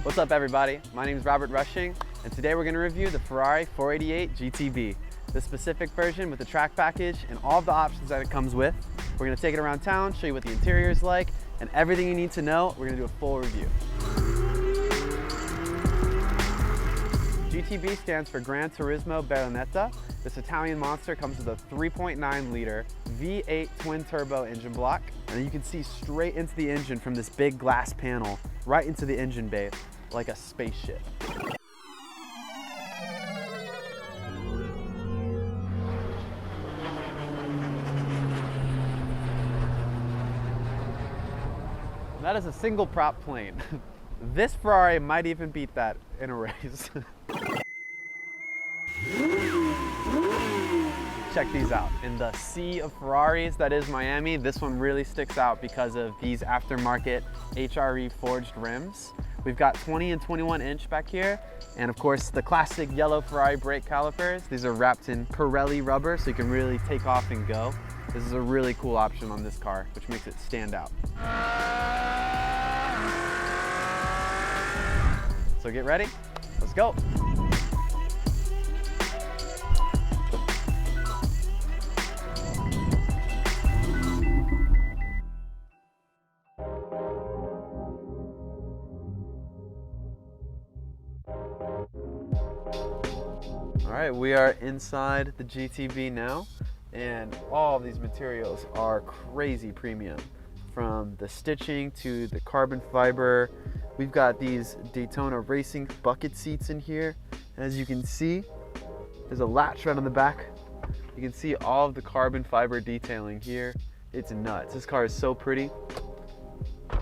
What's up everybody? My name is Robert Rushing and today we're going to review the Ferrari 488 GTB. The specific version with the track package and all of the options that it comes with. We're going to take it around town, show you what the interior is like, and everything you need to know. We're going to do a full review. GTB stands for Gran Turismo Bellunetta. This Italian monster comes with a 3.9 liter V8 twin turbo engine block. And you can see straight into the engine from this big glass panel, right into the engine bay, like a spaceship. That is a single prop plane. This Ferrari might even beat that in a race. Check these out. In the sea of Ferraris that is Miami, this one really sticks out because of these aftermarket HRE forged rims. We've got 20 and 21 inch back here, and of course the classic yellow Ferrari brake calipers. These are wrapped in Pirelli rubber so you can really take off and go. This is a really cool option on this car, which makes it stand out. So get ready, let's go. All right, we are inside the GTB now, and all of these materials are crazy premium. From the stitching to the carbon fiber. We've got these Daytona Racing bucket seats in here. As you can see, there's a latch right on the back. You can see all of the carbon fiber detailing here. It's nuts. This car is so pretty.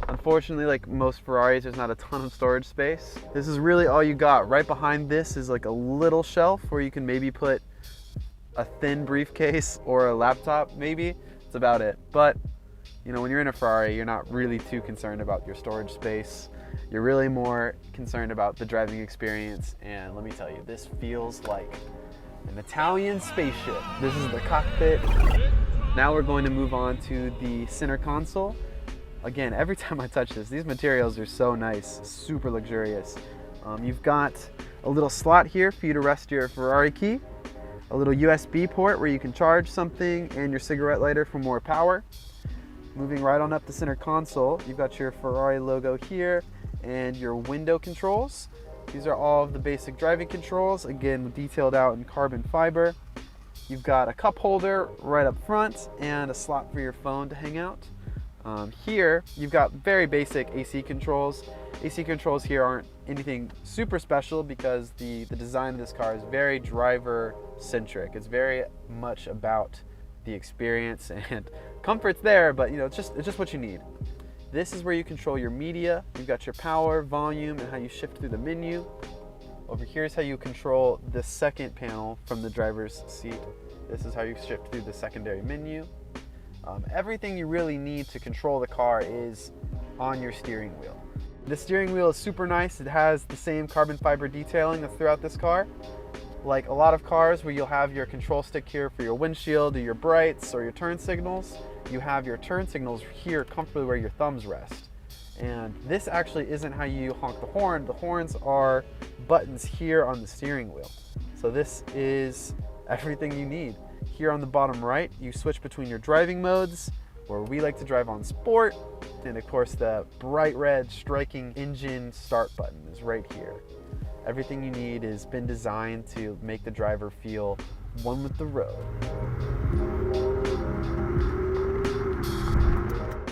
Unfortunately, like most Ferraris, there's not a ton of storage space. This is really all you got. Right behind this is like a little shelf where you can maybe put a thin briefcase or a laptop, maybe. That's about it. But you know, when you're in a Ferrari, you're not really too concerned about your storage space. You're really more concerned about the driving experience. And let me tell you, this feels like an Italian spaceship. This is the cockpit. Now we're going to move on to the center console. Again, every time I touch this, these materials are so nice, super luxurious. You've got a little slot here for you to rest your Ferrari key, a little USB port where you can charge something, and your cigarette lighter for more power. Moving right on up the center console, you've got your Ferrari logo here and your window controls. These are all of the basic driving controls, again detailed out in carbon fiber. You've got a cup holder right up front and a slot for your phone to hang out. Here, you've got very basic AC controls. AC controls here aren't anything super special because the design of this car is very driver-centric. It's very much about the experience, and comfort's there, but you know, it's just what you need. This is where you control your media. You've got your power, volume, and how you shift through the menu. Over here is how you control the second panel from the driver's seat. This is how you shift through the secondary menu. Everything you really need to control the car is on your steering wheel. The steering wheel is super nice. It has the same carbon fiber detailing that's throughout this car. Like a lot of cars where you'll have your control stick here for your windshield or your brights or your turn signals, you have your turn signals here comfortably where your thumbs rest. And this actually isn't how you honk the horn. The horns are buttons here on the steering wheel. So this is everything you need. Here on the bottom right, you switch between your driving modes, where we like to drive on sport, and of course the bright red striking engine start button is right here. Everything you need has been designed to make the driver feel one with the road.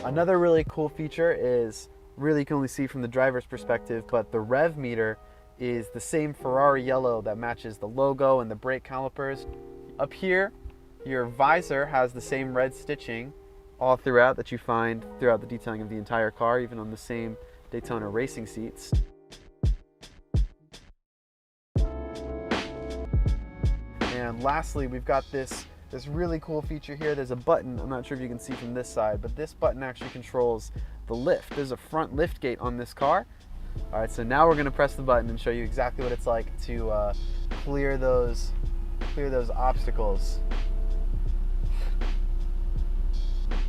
Another really cool feature is, really you can only see from the driver's perspective, but the rev meter is the same Ferrari yellow that matches the logo and the brake calipers. Up here, your visor has the same red stitching all throughout that you find throughout the detailing of the entire car, even on the same Daytona Racing seats. And lastly, we've got this really cool feature here. There's a button, I'm not sure if you can see from this side, but this button actually controls the lift. There's a front lift gate on this car. All right, so now we're gonna press the button and show you exactly what it's like to clear those obstacles.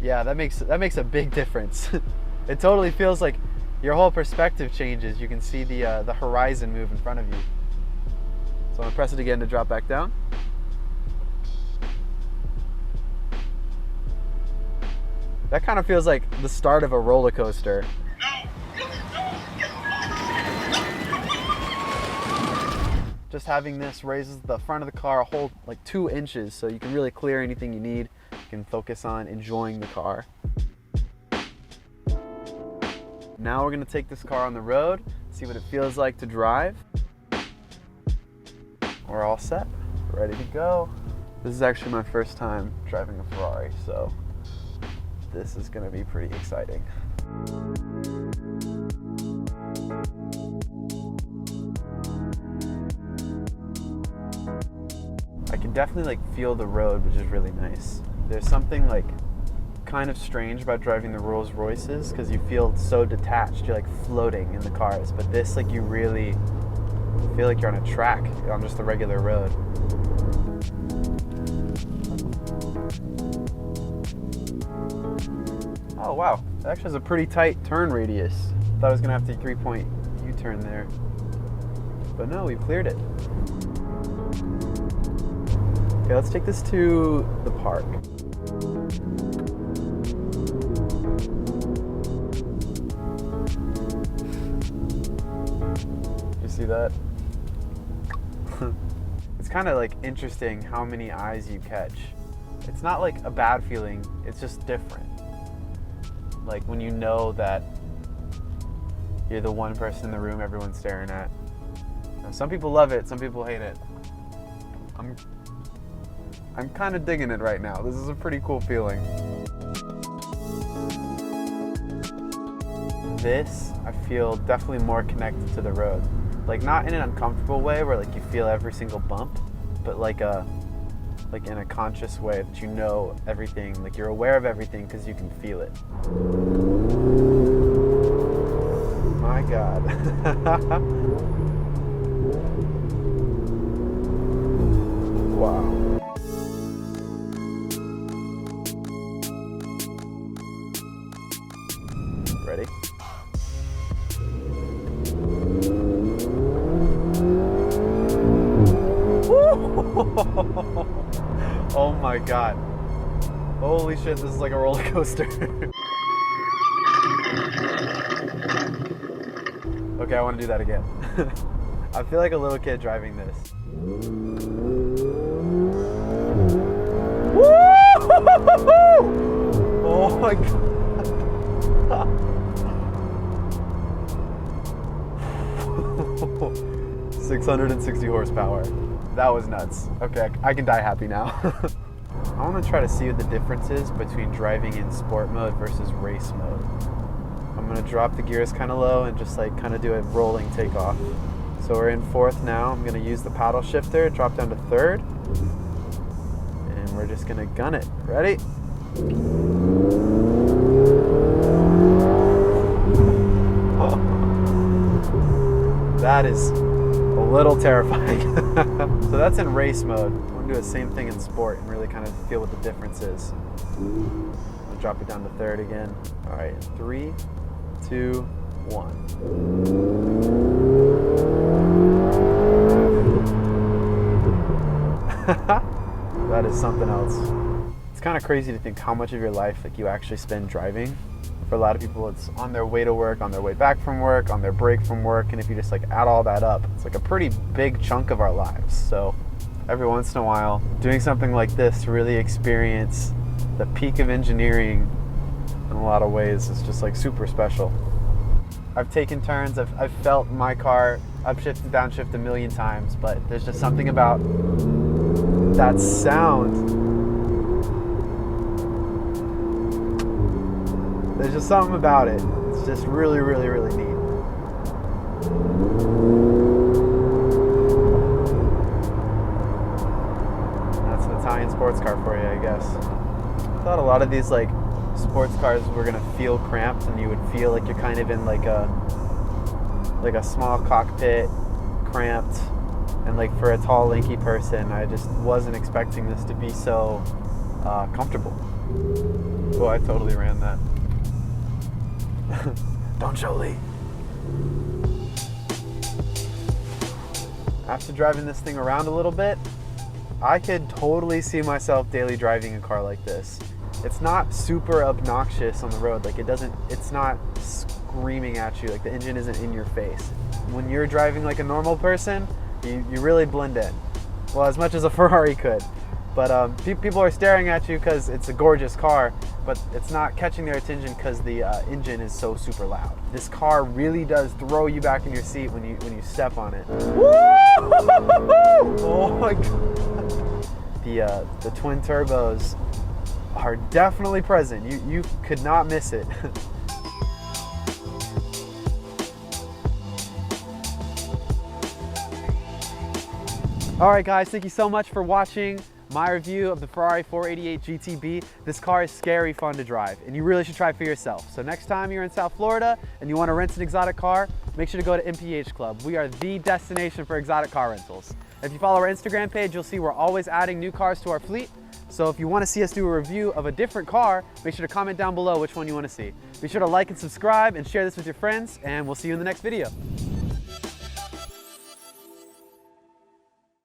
Yeah, that makes a big difference. It totally feels like your whole perspective changes. You can see the horizon move in front of you. So I'm gonna press it again to drop back down. That kind of feels like the start of a roller coaster. Just having this raises the front of the car a whole like 2 inches, so you can really clear anything you need. You can focus on enjoying the car. Now we're gonna take this car on the road, see what it feels like to drive. We're all set, ready to go. This is actually my first time driving a Ferrari, so this is gonna be pretty exciting. I can definitely like feel the road, which is really nice. There's something like kind of strange about driving the Rolls Royces because you feel so detached. You're like floating in the cars, but this like you really feel like you're on a track on just a regular road. Oh wow, it actually has a pretty tight turn radius. Thought I was gonna have to 3-point U-turn there, but no, we've cleared it. Okay, let's take this to the park. You see that? It's kind of like interesting how many eyes you catch. It's not like a bad feeling, it's just different. Like when you know that you're the one person in the room everyone's staring at. Now, some people love it, some people hate it. I'm kind of digging it right now. This is a pretty cool feeling. This, I feel definitely more connected to the road. Like not in an uncomfortable way where like you feel every single bump, but like in a conscious way that you know everything, like you're aware of everything because you can feel it. My God. Wow. Ready? Oh my God. Holy shit, this is like a roller coaster. Okay, I want to do that again. I feel like a little kid driving this. Oh my God. 660 horsepower. That was nuts. Okay, I can die happy now. I want to try to see what the difference is between driving in sport mode versus race mode. I'm going to drop the gears kind of low and just like kind of do a rolling takeoff. So we're in 4th now. I'm going to use the paddle shifter, drop down to 3rd. And we're just going to gun it. Ready? That is a little terrifying. So that's in race mode. I'm going to do the same thing in sport and really kind of feel what the difference is. I'm going to drop it down to 3rd again. All right, 3, 2, 1. That is something else. It's kind of crazy to think how much of your life like you actually spend driving. For a lot of people, it's on their way to work, on their way back from work, on their break from work, and if you just like add all that up, it's like a pretty big chunk of our lives. So every once in a while, doing something like this to really experience the peak of engineering in a lot of ways is just like super special. I've taken turns, I've felt my car upshift and downshift a million times, but there's just something about that sound. There's just something about it. It's just really, really, really neat. That's an Italian sports car for you, I guess. I thought a lot of these like sports cars were gonna feel cramped, and you would feel like you're kind of in like a small cockpit, cramped, and like for a tall, lanky person, I just wasn't expecting this to be so comfortable. Oh, I totally ran that. Don't show Lee. After driving this thing around a little bit, I could totally see myself daily driving a car like this. It's not super obnoxious on the road. Like it's not screaming at you. Like the engine isn't in your face. When you're driving like a normal person, you really blend in. Well, as much as a Ferrari could. But people are staring at you because it's a gorgeous car, but it's not catching their attention because the engine is so super loud. This car really does throw you back in your seat when you step on it. Woo! Oh my God. The twin turbos are definitely present. You could not miss it. All right, guys, thank you so much for watching my review of the Ferrari 488 GTB. This car is scary fun to drive, and you really should try it for yourself. So next time you're in South Florida and you want to rent an exotic car, make sure to go to MPH Club. We are the destination for exotic car rentals. If you follow our Instagram page, you'll see we're always adding new cars to our fleet. So if you want to see us do a review of a different car, make sure to comment down below which one you want to see. Be sure to like and subscribe and share this with your friends, and we'll see you in the next video.